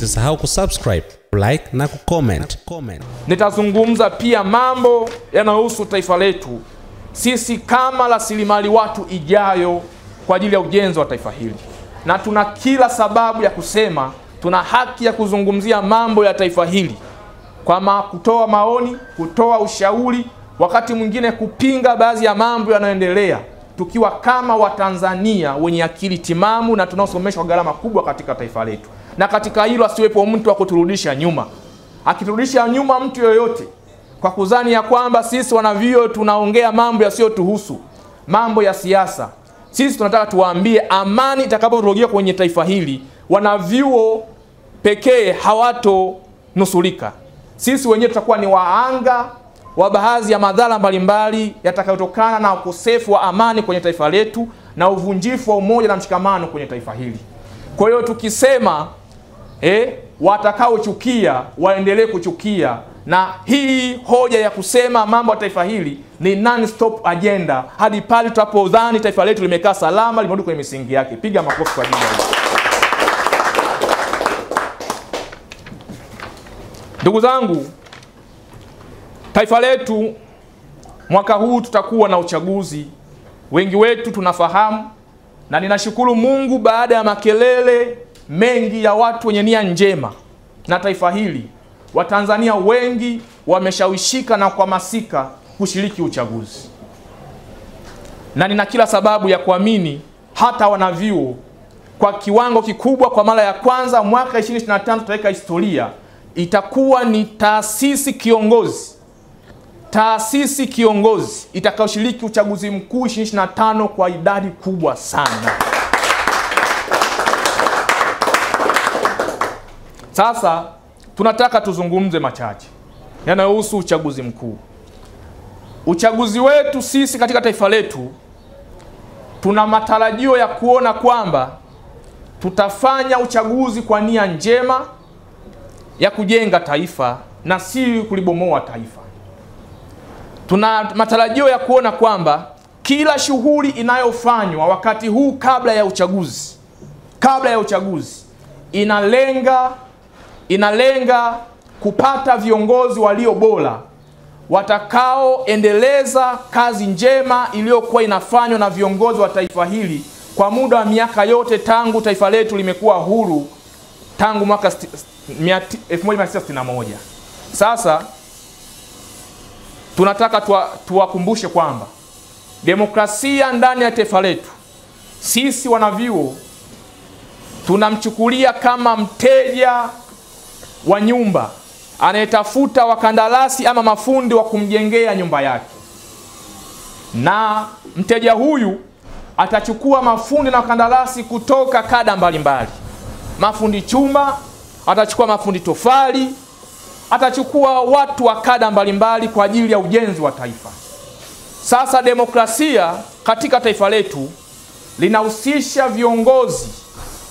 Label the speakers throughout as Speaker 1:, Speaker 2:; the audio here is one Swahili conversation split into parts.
Speaker 1: Usisahau kusubscribe, like na kucomment.
Speaker 2: Nitazungumza pia mambo yanayohusu taifa letu sisi kama rasilimali watu ijayo kwa ajili ya ujenzi wa taifa hili. Na tuna kila sababu ya kusema tuna haki ya kuzungumzia mambo ya taifa hili, kwa kutoa maoni, kutoa ushauri, wakati mwingine kupinga baadhi ya mambo yanayoendelea, tukiwa kama Watanzania wenye akili timamu na tunaosomeshwa gharama kubwa katika taifa letu. Na katika hilo asiwepo mtu wa kuturudisha nyuma. Akiturudisha nyuma mtu yoyote kwa kudhani ya kwamba sisi wanavyuo tunaongea mambo yasiyotuhusu, mambo ya siasa, sisi tunataka tuwaambie amani itakaporejea kwenye taifa hili, wanavyuo pekee hawatonusurika. Sisi wenyewe tutakuwa ni waanga wa baadhi ya madhara mbalimbali yatakayotokana na ukosefu wa amani kwenye taifa letu na uvunjifu wa umoja na mshikamano kwenye taifa hili. Kwa hiyo tukisema watakaochukia waendelee kuchukia, na hii hoja ya kusema mambo ya taifa hili ni non-stop agenda hadi pale tutapodhani taifa letu limekaa salama, limerudi kwenye misingi yake. Piga makofi kwa ajili ya hilo. Ndugu zangu, taifa letu mwaka huu tutakuwa na uchaguzi. Wengi wetu tunafahamu, na ninashukuru Mungu baada ya makelele mengi ya watu wenye nia njema na taifa hili, Watanzania wengi wameshawishika na kuhamasika kushiriki uchaguzi. Na nina kila sababu ya kuamini hata wanavyuo kwa kiwango kikubwa, kwa mara ya kwanza mwaka 2025 tutaweka historia, itakuwa ni taasisi kiongozi itakayoshiriki uchaguzi mkuu 2025 kwa idadi kubwa sana. Sasa tunataka tuzungumze machache yanayohusu uchaguzi mkuu. Uchaguzi wetu sisi katika taifa letu, tuna matarajio ya kuona kwamba tutafanya uchaguzi kwa nia njema ya kujenga taifa na si kulibomoa taifa. Tuna matarajio ya kuona kwamba kila shughuli inayofanywa wakati huu kabla ya uchaguzi inalenga kupata viongozi walio bora watakaoendeleza kazi njema iliyokuwa inafanywa na viongozi wa taifa hili kwa muda wa miaka yote tangu taifa letu limekuwa huru, tangu mwaka 1961. Sasa tunataka tuwakumbushe kwamba demokrasia ndani ya taifa letu, sisi wanavyuo tunamchukulia kama mteja wa nyumba anayetafuta wakandarasi ama mafundi wa kumjengea nyumba yake. Na mteja huyu atachukua mafundi na wakandarasi kutoka kada mbalimbali. Mafundi chuma, atachukua mafundi tofali, atachukua watu wa kada mbalimbali kwa ajili ya ujenzi wa taifa. Sasa demokrasia katika taifa letu linahusisha viongozi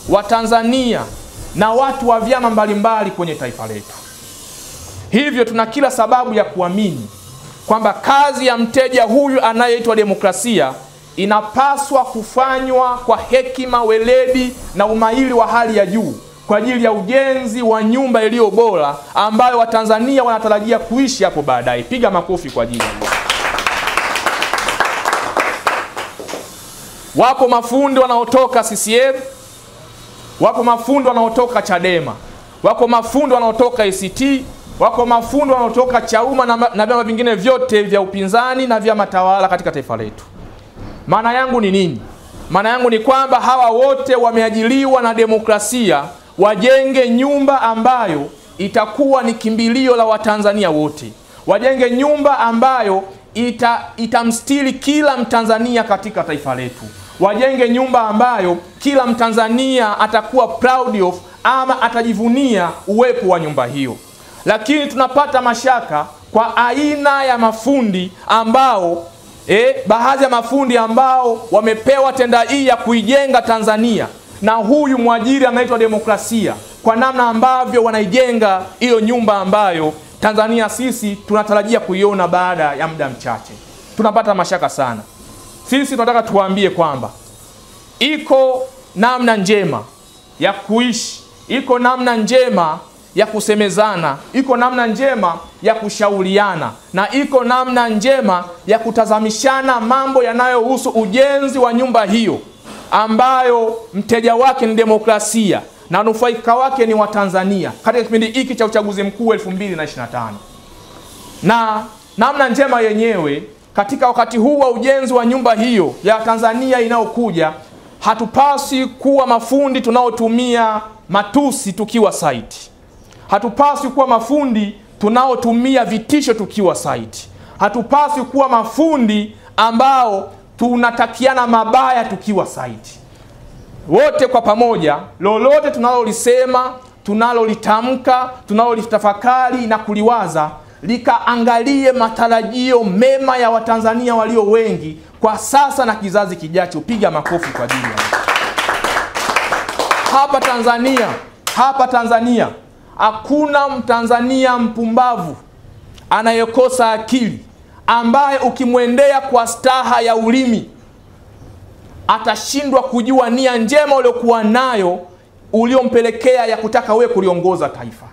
Speaker 2: wa Tanzania na watu wa vyama mbalimbali kwenye taifa letu. Hivyo tuna kila sababu ya kuamini kwamba kazi ya mteja huyu anayeitwa demokrasia inapaswa kufanywa kwa hekima, weledi na umahiri wa hali ya juu kwa ajili ya ujenzi wa nyumba iliyo bora ambayo Watanzania wanatarajia kuishi hapo baadaye. Piga makofi kwa ajili. Wapo mafundi wanaotoka CCM, wapo mafundi wanaotoka Chadema, wako mafundi wanaotoka ACT, wako mafundi wanaotoka Chauma na vyama vingine vyote vya upinzani na vyama tawala katika taifa letu. Maana yangu ni nini? Maana yangu ni kwamba hawa wote wameajiliwa na demokrasia wajenge nyumba ambayo itakuwa ni kimbilio la Watanzania wote. Wajenge nyumba ambayo itamstiri kila Mtanzania katika taifa letu. Wajenge nyumba ambayo kila Mtanzania atakuwa proud of ama atajivunia uwepo wa nyumba hiyo. Lakini tunapata mashaka kwa aina ya mafundi ambao baadhi ya mafundi ambao wamepewa tenda hii ya kuijenga Tanzania na huyu mwajiri anaitwa demokrasia, kwa namna ambavyo wanaijenga hiyo nyumba ambayo Tanzania sisi tunatarajia kuiona baada ya muda mchache. Tunapata mashaka sana. Sisi tunataka tuwaambie kwamba iko namna njema ya kuishi iko namna njema ya kusemezana, iko namna njema ya kushauriana, na iko namna njema ya kutazamishana mambo yanayohusu ujenzi wa nyumba hiyo ambayo mteja wake ni demokrasia na nufaika wake ni Watanzania katika kipindi hiki cha uchaguzi mkuu 2025. Na namna njema yenyewe katika wakati huu wa ujenzi wa nyumba hiyo ya Tanzania inayokuja, hatupasi kuwa mafundi tunaotumia matusi tukiwa site. Hatupasi kuwa mafundi tunaotumia vitisho tukiwa site. Hatupasi kuwa mafundi ambao tunatakiana mabaya tukiwa site. Wote kwa pamoja, lolote tunalolisema, tunalolitamka, tunalolitafakari na kuliwaza, likaangalie matarajio mema ya Watanzania walio wengi kwa sasa na kizazi kijacho. Piga makofi kwa ajili yao. Hapa Tanzania hakuna Mtanzania mpumbavu anayekosa akili ambaye ukimwendea kwa staha ya ulimi atashindwa kujua nia njema uliokuwa nayo uliompelekea ya kutaka wewe kuliongoza taifa.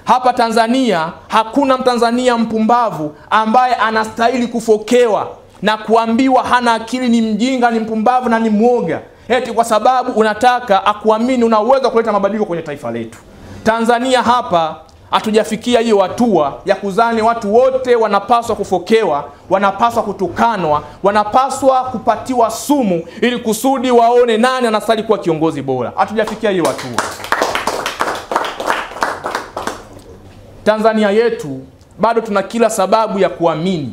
Speaker 2: Hapa Tanzania hakuna Mtanzania mpumbavu ambaye anastahili kufokewa na kuambiwa hana akili, ni mjinga, ni mpumbavu na ni mwoga, eti kwa sababu unataka akuamini una uwezo kuleta mabadiliko kwenye taifa letu. Tanzania hapa hatujafikia hiyo hatua ya kuzani watu wote wanapaswa kufokewa, wanapaswa kutukanwa, wanapaswa kupatiwa sumu ili kusudi waone nani anastahili kuwa kiongozi bora. Hatujafikia hiyo hatua. Tanzania yetu bado tuna kila sababu ya kuamini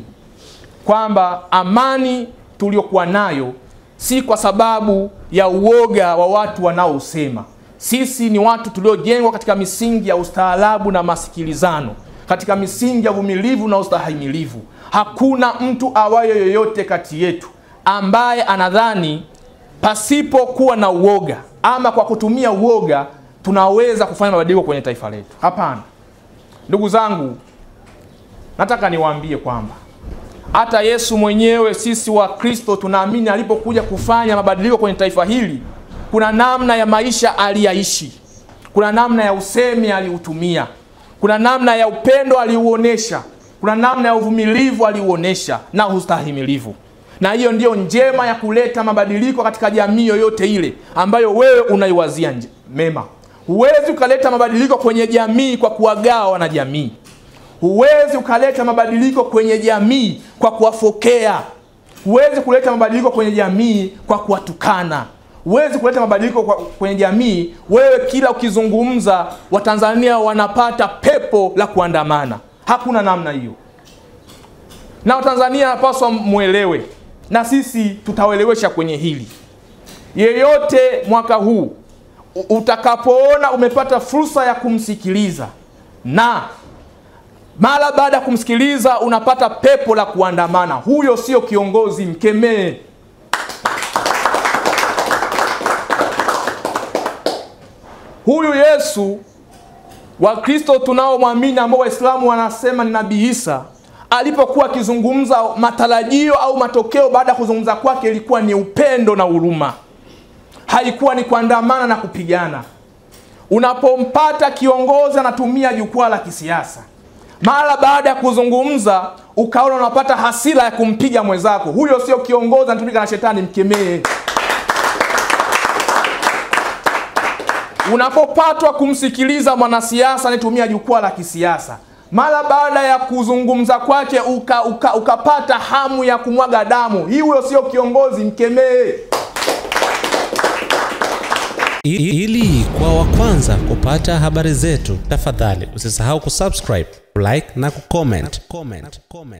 Speaker 2: kwamba amani tuliyokuwa nayo si kwa sababu ya uoga wa watu wanaosema. Sisi ni watu tuliojengwa katika misingi ya ustaarabu na masikilizano, katika misingi ya uvumilivu na ustahimilivu. Hakuna mtu awaye yoyote kati yetu ambaye anadhani pasipo kuwa na uoga ama kwa kutumia uoga tunaweza kufanya mabadiliko kwenye taifa letu. Hapana. Ndugu zangu, nataka niwaambie kwamba hata Yesu mwenyewe, sisi wa Kristo tunaamini alipokuja kufanya mabadiliko kwenye taifa hili, kuna namna ya maisha aliyaishi, kuna namna ya usemi aliutumia, kuna namna ya upendo aliuonesha, kuna namna ya uvumilivu aliuonesha na ustahimilivu. Na hiyo ndio njema ya kuleta mabadiliko katika jamii yoyote ile ambayo wewe unaiwazia mema. Huwezi ukaleta mabadiliko kwenye jamii kwa kuwagawa na jamii. Huwezi ukaleta mabadiliko kwenye jamii kwa kuwafokea. Huwezi kuleta mabadiliko kwenye jamii kwa kuwatukana. Huwezi kuleta mabadiliko kwenye jamii wewe kila ukizungumza Watanzania wanapata pepo la kuandamana. Hakuna namna hiyo. Na Watanzania wanapaswa muelewe, na sisi tutawaelewesha kwenye hili. Yeyote mwaka huu utakapoona umepata fursa ya kumsikiliza na mara baada ya kumsikiliza unapata pepo la kuandamana, huyo sio kiongozi, mkemee. Huyu Yesu wa Kristo tunaomwamini, ambao Waislamu wanasema ni Nabii Isa, alipokuwa akizungumza matarajio au matokeo baada ya kuzungumza kwake ilikuwa ni upendo na huruma. Haikuwa ni kuandamana na kupigana. Unapompata kiongozi anatumia jukwaa la kisiasa, mara baada ya kuzungumza ukaona unapata hasira ya kumpiga mwenzako, huyo sio kiongozi, anatumika na shetani, mkemee. Unapopatwa kumsikiliza mwanasiasa anatumia jukwaa la kisiasa, mara baada ya kuzungumza kwake ukapata hamu ya kumwaga damu, huyo sio kiongozi, mkemee.
Speaker 1: Ili kwa wa kwanza kupata habari zetu, tafadhali usisahau kusubscribe, like na kucomment.